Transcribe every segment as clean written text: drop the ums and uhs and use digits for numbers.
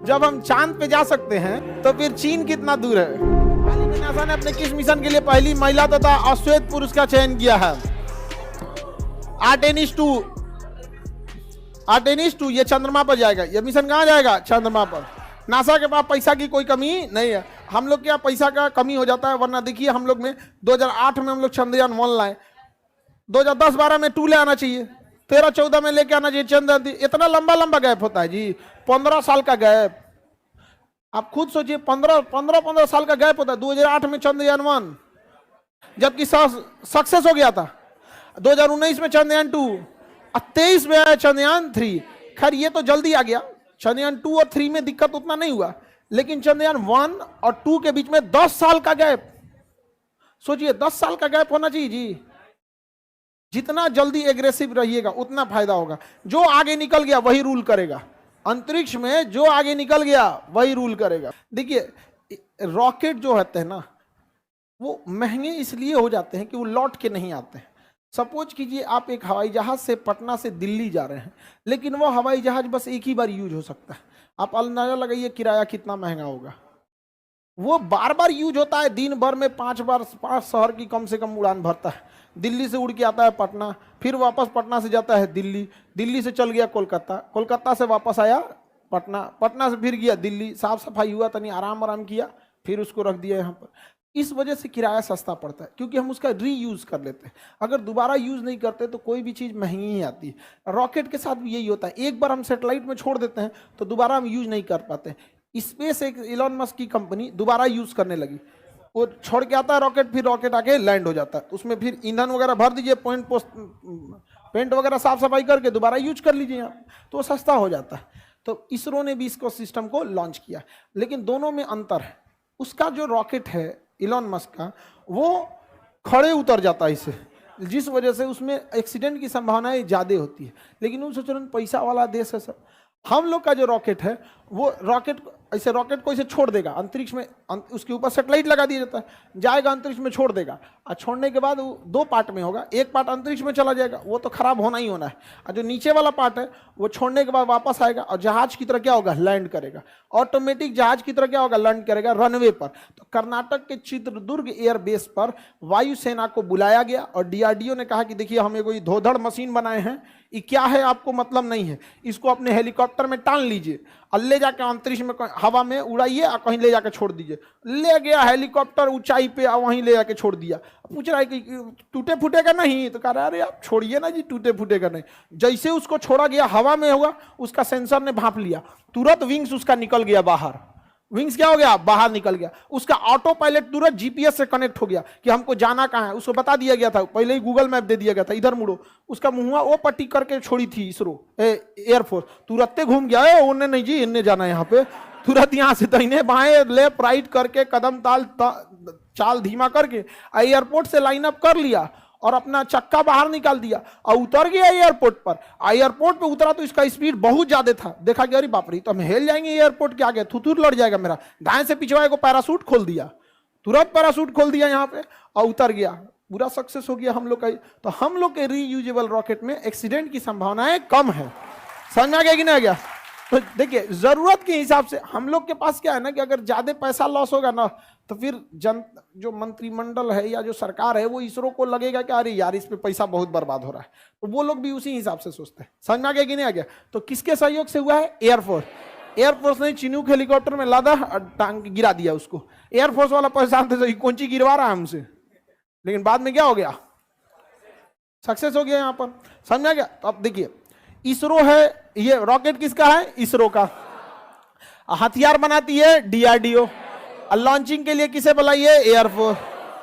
जब हम चांद पे जा सकते हैं तो फिर चीन कितना दूर है। हाल ही में नासा ने अपने किस मिशन के लिए पहली महिला तथा अश्वेत पुरुष का चयन किया है? आर्टेमिस 2 ये चंद्रमा पर जाएगा। ये मिशन कहाँ जाएगा? चंद्रमा पर। नासा के पास पैसा की कोई कमी नहीं है। हम लोग क्या पैसा का कमी हो जाता है, वरना देखिए हम लोग में 2008 में हम लोग चंद्रयान 1 लाए, 2010-12 में 2 ले आना चाहिए, 13-14 में लेके आना चाहिए चंद्रयान 3। इतना लंबा लंबा गैप होता है जी, 15 साल का गैप। आप खुद सोचिए, 15 साल का गैप होता है। 2008 में चंद्रयान 1 जबकि सक्सेस हो गया था, 2019 में चंद्रयान 2, 23 में आया चंद्रयान 3। खैर ये तो जल्दी आ गया, चंद्रयान 2 और 3 में दिक्कत उतना नहीं हुआ, लेकिन चंद्रयान 1 और 2 के बीच में 10 साल का गैप। सोचिए 10 साल का गैप होना चाहिए जी। जितना जल्दी एग्रेसिव रहिएगा उतना फायदा होगा। जो आगे निकल गया वही रूल करेगा। अंतरिक्ष में जो आगे निकल गया वही रूल करेगा। देखिए रॉकेट जो होते हैं ना, वो महंगे इसलिए हो जाते हैं कि वो लौट के नहीं आते हैं। सपोज कीजिए आप एक हवाई जहाज से पटना से दिल्ली जा रहे हैं, लेकिन वो हवाई जहाज बस एक ही बार यूज हो सकता है। आप अंदाजा लगाइए किराया कितना महंगा होगा। वो बार बार यूज होता है, दिन भर में 5 शहर की कम से कम उड़ान भरता है। दिल्ली से उड़ के आता है पटना, फिर वापस पटना से जाता है दिल्ली, दिल्ली से चल गया कोलकाता, कोलकाता से वापस आया पटना, पटना से फिर गया दिल्ली, साफ सफाई हुआ, तनी आराम किया, फिर उसको रख दिया यहाँ पर। इस वजह से किराया सस्ता पड़ता है, क्योंकि हम उसका रीयूज कर लेते हैं। अगर दोबारा यूज नहीं करते तो कोई भी चीज़ महंगी ही आती है। रॉकेट के साथ भी यही होता है, एक बार हम सैटेलाइट में छोड़ देते हैं तो दोबारा हम यूज नहीं कर पाते। स्पेस एक इलॉन मस्क की कंपनी दोबारा यूज करने लगी, वो छोड़ के आता है रॉकेट, फिर रॉकेट आके लैंड हो जाता है, उसमें फिर ईंधन वगैरह भर दीजिए, पेंट वगैरह साफ सफाई करके दोबारा यूज कर लीजिए आप, तो सस्ता हो जाता है। तो इसरो ने भी इसको सिस्टम को लॉन्च किया, लेकिन दोनों में अंतर है। उसका जो रॉकेट है इलॉन मस्क का, वो खड़े उतर जाता है इससे, जिस वजह से उसमें एक्सीडेंट की संभावनाएं ज़्यादा होती है। लेकिन उन सोच रहे पैसा वाला देश है सर। हम लोग का जो रॉकेट है वो रॉकेट को ऐसे छोड़ देगा अंतरिक्ष में, उसके ऊपर सैटेलाइट लगा दिया जाता है, जाएगा अंतरिक्ष में छोड़ देगा, और छोड़ने के बाद वो 2 पार्ट में होगा। एक पार्ट अंतरिक्ष में चला जाएगा, वो तो खराब होना ही होना है, और जो नीचे वाला पार्ट है वो छोड़ने के बाद वापस आएगा और जहाज की तरह क्या होगा, लैंड करेगा। ऑटोमेटिक जहाज की तरह क्या होगा, लैंड करेगा रनवे पर। तो कर्नाटक के चित्रदुर्ग एयरबेस पर वायुसेना को बुलाया गया और डीआरडीओ ने कहा कि देखिए हम कोई धोधड़ मशीन बनाए हैं, ये क्या है आपको मतलब नहीं है, इसको अपने हेलीकॉप्टर में टांग लीजिए और ले जाकर अंतरिक्ष में हवा में उड़ाइए और कहीं ले जाकर छोड़ दीजिए। ले गया हेलीकॉप्टर ऊंचाई पे और वहीं ले जाके छोड़ दिया। पूछ रहा है कि टूटे फूटेगा नहीं, तो कह रहा है अरे आप छोड़िए ना जी, टूटे फूटेगा नहीं। जैसे उसको छोड़ा गया हवा में होगा, उसका सेंसर ने भांप लिया, तुरंत विंग्स उसका निकल गया बाहर। विंग्स क्या हो गया, बाहर निकल गया। उसका ऑटो पायलट तुरंत जीपीएस से कनेक्ट हो गया कि हमको जाना कहाँ है, उसको बता दिया गया था, पहले ही गूगल मैप दे दिया गया था, इधर मुड़ो। उसका मुंह वो पट्टी करके छोड़ी थी इसरो एयरफोर्स, तुरंत घूम गया, उन्हें नहीं जी इन्हें जाना है यहाँ पे, तुरंत यहाँ से दाहिने बाएं लेफ्ट राइट करके कदम चाल धीमा करके एयरपोर्ट से लाइन अप कर लिया और अपना चक्का बाहर निकाल दिया और उतर गया एयरपोर्ट पर। एयरपोर्ट पे उतरा तो इसका स्पीड बहुत ज्यादा था, देखा कि अरे बाप रे तो हम हिल जाएंगे एयरपोर्ट के आगे, थुथुर लड़ जाएगा मेरा। दाएं से पिछवाए को पैरासूट खोल दिया, तुरंत पैरासूट खोल दिया यहाँ पे और उतर गया, पूरा सक्सेस हो गया हम लोग का। तो हम लोग के रीयूजेबल रॉकेट में एक्सीडेंट की संभावनाएं कम है। समझ आ गया कि नहीं आ गया? तो देखिए जरूरत के हिसाब से हम लोग के पास क्या है ना कि अगर ज्यादा पैसा लॉस होगा ना तो फिर जो मंत्रिमंडल है या जो सरकार है वो इसरो को लगेगा कि अरे यार इस पे पैसा बहुत बर्बाद हो रहा है, तो वो लोग भी उसी हिसाब से सोचते हैं। समझ में आ गया कि नहीं आ गया? तो किसके सहयोग से हुआ है? एयरफोर्स ने चिनूक हेलीकॉप्टर में लादा और टांग गिरा दिया उसको। एयरफोर्स वाला परेशान थे कौन सी गिरवा रहा है हमसे, लेकिन बाद में क्या हो गया, सक्सेस हो गया यहाँ पर। समझ में आ गया? तो अब देखिए इसरो है, ये रॉकेट किसका है? इसरो का। हथियार बनाती है डीआरडीओ, लॉन्चिंग के लिए किसे बुलाई है? एयरफोर्स।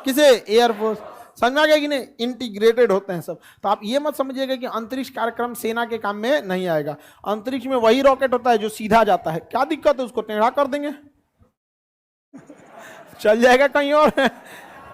किसे? एयरफोर्स। समझ में आ गया कि नहीं? इंटीग्रेटेड होते हैं सब। तो आप ये मत समझिएगा कि अंतरिक्ष कार्यक्रम सेना के काम में नहीं आएगा। अंतरिक्ष में वही रॉकेट होता है जो सीधा जाता है, क्या दिक्कत है, उसको टेढ़ा कर देंगे चल जाएगा कहीं और